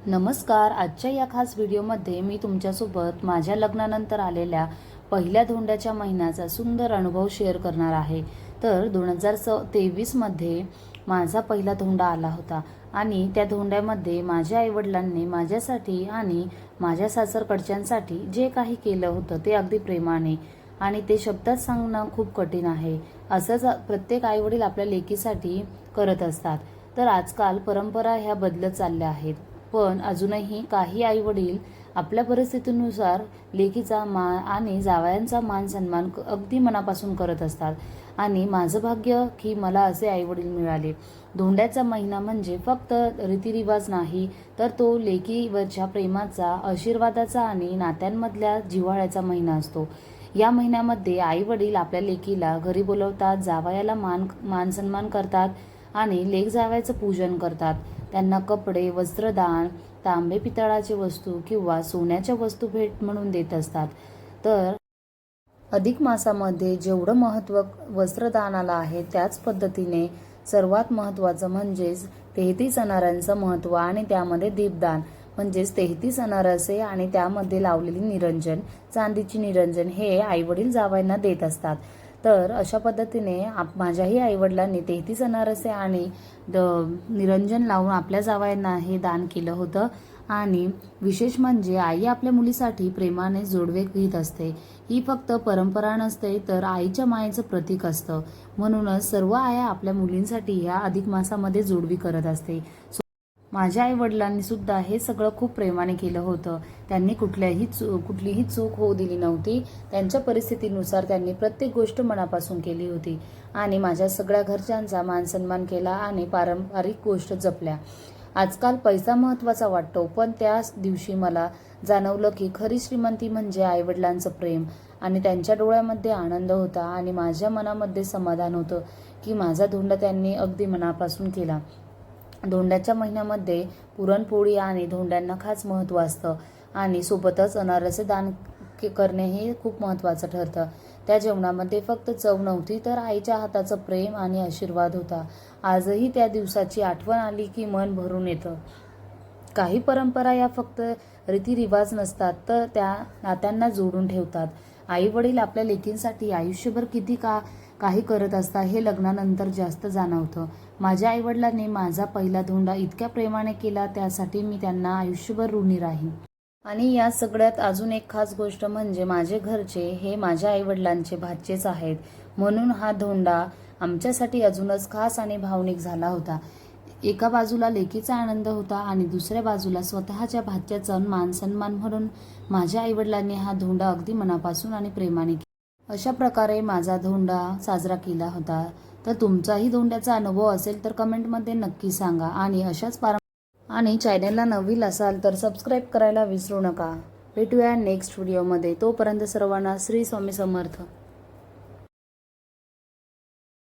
नमस्कार. आजच्या या खास व्हिडिओमध्ये मी तुमच्यासोबत माझ्या लग्नानंतर आलेल्या पहिल्या धोंड्याच्या महिन्याचा सुंदर अनुभव शेअर करणार आहे. तर 2023 मध्ये माझा पहिला धोंडा आला होता आणि त्या धोंड्यामध्ये माझ्या आईवडिलांनी माझ्यासाठी आणि माझ्या सासरकडच्यांसाठी जे काही केलं होतं ते अगदी प्रेमाने आणि ते शब्दात सांगणं खूप कठीण आहे. असंच प्रत्येक आईवडील आपल्या लेकीसाठी करत असतात. तर आजकाल परंपरा ह्या बदलत चालल्या आहेत, पण अजूनही काही आईवडील आपल्या परिस्थितीनुसार लेकीचा आणि जावयांचा मान सन्मान अगदी मनापासून करत असतात. आणि माझं भाग्य की मला असे आईवडील मिळाले. धोंड्याचा महिना म्हणजे फक्त रीतिरिवाज नाही, तर तो लेकीवरच्या प्रेमाचा, आशीर्वादाचा आणि नात्यांमधल्या जिव्हाळ्याचा महिना असतो. या महिन्यामध्ये आईवडील आपल्या लेकीला घरी बोलवतात, जावयाला मान सन्मान करतात आणि लेक जावयाचं पूजन करतात. त्यांना कपडे, वस्त्रदान, तांबे पितळाचे वस्तू किंवा सोन्याच्या वस्तू भेट म्हणून देत असतात. तर अधिक मासामध्ये जेवढं महत्त्व वस्त्रदानाला आहे, त्याच पद्धतीने सर्वात महत्त्वाचं म्हणजेच 33 अनारांचं महत्त्व आणि त्यामध्ये दीपदान म्हणजेच 33 अनारसे आणि त्यामध्ये लावलेली निरंजन, चांदीची निरंजन हे आईवडील जावयांना देत असतात. तर अशा पद्धतीने माझ्याही आईवडिलांनी 33 अनारसे आणि निरंजन लावून आपल्या जावयांना हे दान केलं होतं. आणि विशेष म्हणजे आई आपल्या मुलीसाठी प्रेमाने जोडवे घेत असते. ही फक्त परंपरा नसते, तर आईच्या मायेचं प्रतीक असतं. म्हणूनच सर्व आया आपल्या मुलींसाठी या अधिक मासामध्ये जोडवी करत असते. माझ्या आईवडिलांनी सुद्धा हे सगळं खूप प्रेमाने केलं होतं. त्यांनी कुठलीही चूक होऊ दिली नव्हती. त्यांच्या परिस्थितीनुसार त्यांनी प्रत्येक गोष्ट मनापासून केली होती आणि माझ्या सगळ्या घरच्यांचा मान सन्मान केला आणि पारंपरिक गोष्ट जपल्या. आजकाल पैसा महत्त्वाचा वाटतो, पण त्या दिवशी मला जाणवलं की खरी श्रीमंती म्हणजे आईवडिलांचं प्रेम आणि त्यांच्या डोळ्यामध्ये आनंद होता आणि माझ्या मनामध्ये समाधान होतं की माझा धोंडा त्यांनी अगदी मनापासून केला. धोंड्याच्या महिन्यामध्ये पुरणपोळी आणि धोंड्यांना खास महत्त्व असतं आणि सोबतच अनारसे दान करणे हे खूप महत्त्वाचं ठरतं. त्या जेवणामध्ये फक्त चव नव्हती, तर आईच्या हाताचं प्रेम आणि आशीर्वाद होता. आजही त्या दिवसाची आठवण आली की मन भरून येतं. काही परंपरा या फक्त रीतिरिवाज नसतात, तर त्या नात्यांना जोडून ठेवतात. आईवडील आपल्या लेकींसाठी आयुष्यभर किती काही करत असतात हे लग्नानंतर जास्त जाणवतं. माझ्या आईवडिलांनी माझा पहिला धोंडा इतक्या प्रेमाने केला, त्यासाठी मी त्यांना आयुष्यभर ऋणी राहीन. आणि या सगळ्यात अजून एक खास गोष्ट म्हणजे माझे घरचे हे माझ्या आईवडिलांचे भाचेच आहेत. म्हणून हा धोंडा आमच्यासाठी अजूनच खास आणि भावनिक झाला होता. एका बाजूला लेकीचा आनंद होता आणि दुसऱ्या बाजूला स्वतःच्या भाच्याचा मान सन्मान म्हणून माझ्या आईवडिलांनी हा धोंडा अगदी मनापासून आणि प्रेमाने केला. अशा प्रकारे माझा धोंडा साजरा केला होता. तर तुमचाही धोंड्याचा अनुभव असेल तर कमेंटमध्ये नक्की सांगा आणि अशाच आणि चॅनलला नवीन असाल तर सबस्क्राईब करायला विसरू नका. भेटूया नेक्स्ट व्हिडिओमध्ये. तोपर्यंत सर्वांना श्री स्वामी समर्थ.